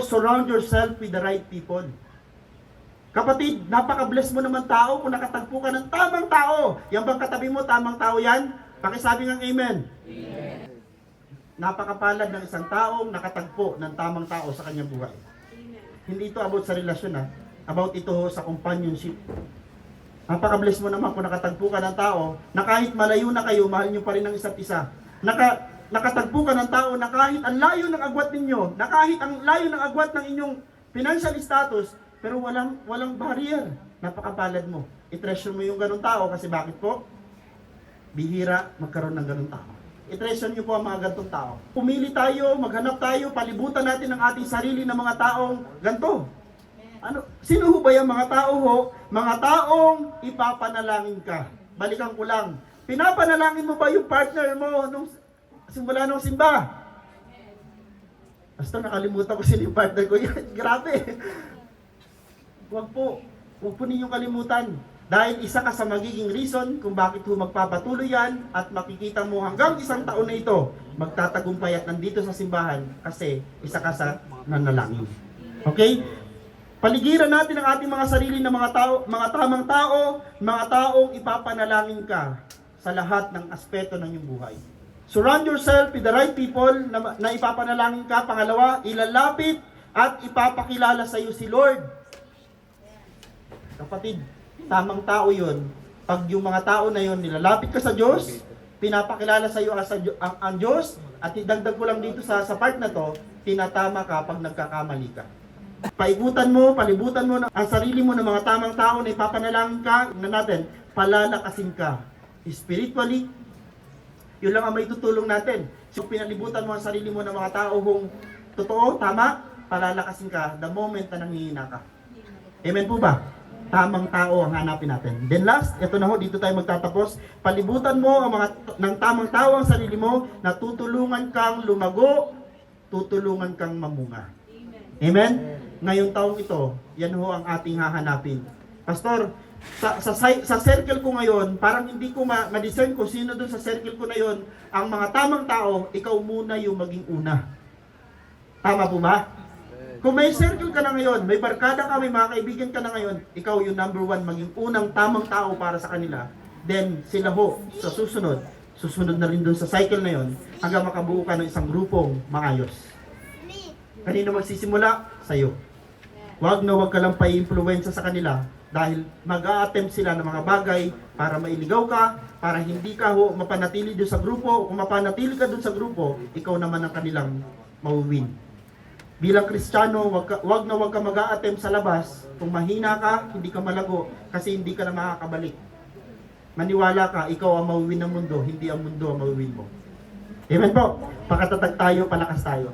surround yourself with the right people. Kapatid, napaka-bless mo naman tao kung nakatagpo ka ng tamang tao. Yan bang katabi mo, tamang tao yan? Pakisabi ng amen. Amen. Napakapalad ng isang taong nakatagpo ng tamang tao sa kanyang buhay. Amen. Hindi ito about sa relasyon, about ito sa companionship. Napaka-bless mo naman kung nakatagpo ka ng tao na kahit malayo na kayo, mahal nyo pa rin ang isa't isa. Nakatagpo ka ng tao na kahit ang layo ng agwat ninyo, na kahit ang layo ng agwat ng inyong financial status, pero walang barrier. Napakapalad mo. I-treasure mo yung ganun tao kasi bakit po? Bihira magkaroon ng ganun tao. I-treasure nyo po ang mga ganitong tao. Pumili tayo, maghanap tayo, palibutan natin ang ating sarili ng mga taong ganito. Sino ho ba yung mga tao ho? Mga taong ipapanalangin ka. Balikan ko lang. Pinapanalangin mo ba yung partner mo nung simula nung simba? Basta nakalimutan ko sino yung partner ko. Grabe. Huwag po ninyong kalimutan. Dahil isa ka sa magiging reason kung bakit ho magpapatuloy yan at makikita mo hanggang isang taon na ito magtatagumpay at nandito sa simbahan kasi isa ka sa nanalangin. Okay? Paligiran natin ang ating mga sarili ng mga tamang tao, mga taong ipapanalangin ka sa lahat ng aspeto ng iyong buhay. Surround yourself with the right people na ipapanalangin ka. Pangalawa, ilalapit at ipapakilala sa iyo si Lord. Kapatid, tamang tao yun. Pag yung mga tao na yun, nilalapit ka sa Diyos, pinapakilala sa iyo ang Diyos, at idagdag ko lang dito sa part na to, tinatama ka pag nagkakamali ka. Paikutan mo, palibutan mo ang sarili mo ng mga tamang tao na ipapanalangin ka, natin, palalakasin ka. Spiritually, yun lang ang may tutulong natin. So, pinalibutan mo ang sarili mo ng mga tao kung totoo, tama, palalakasin ka the moment na nanghihina ka. Amen po ba? Tamang tao ang hanapin natin. Then last, ito na ho, dito tayo magtatapos. Palibutan mo ang ng tamang tao ang sarili mo na tutulungan kang lumago, tutulungan kang mamunga. Amen? Ngayong taong ito, yan ho ang ating hahanapin. Pastor, sa circle ko ngayon, parang hindi ko ma-discern kung sino doon sa circle ko na yon. Ang mga tamang tao, ikaw muna yung maging una. Tama po ba? Kung may circle ka na ngayon, may barkada ka, may mga kaibigan ka na ngayon, ikaw yung number one, maging unang tamang tao para sa kanila. Then sila ho, sa susunod na rin doon sa cycle na yon, hanggang makabuo ka ng isang grupong maayos. Kanino magsisimula? Sa'yo. Huwag ka lang pa-influensya sa kanila dahil mag-a-attempt sila ng mga bagay para mailigaw ka, para hindi ka ho mapanatili doon sa grupo. Kung mapanatili ka doon sa grupo, ikaw naman ang kanilang mawin. Bilang Kristiyano, wag ka mag-a-attempt sa labas. Kung mahina ka, hindi ka malago kasi hindi ka na makakabalik. Maniwala ka, ikaw ang mawin ng mundo, hindi ang mundo ang mawin mo. Amen po. Pakatatag tayo, palakas tayo.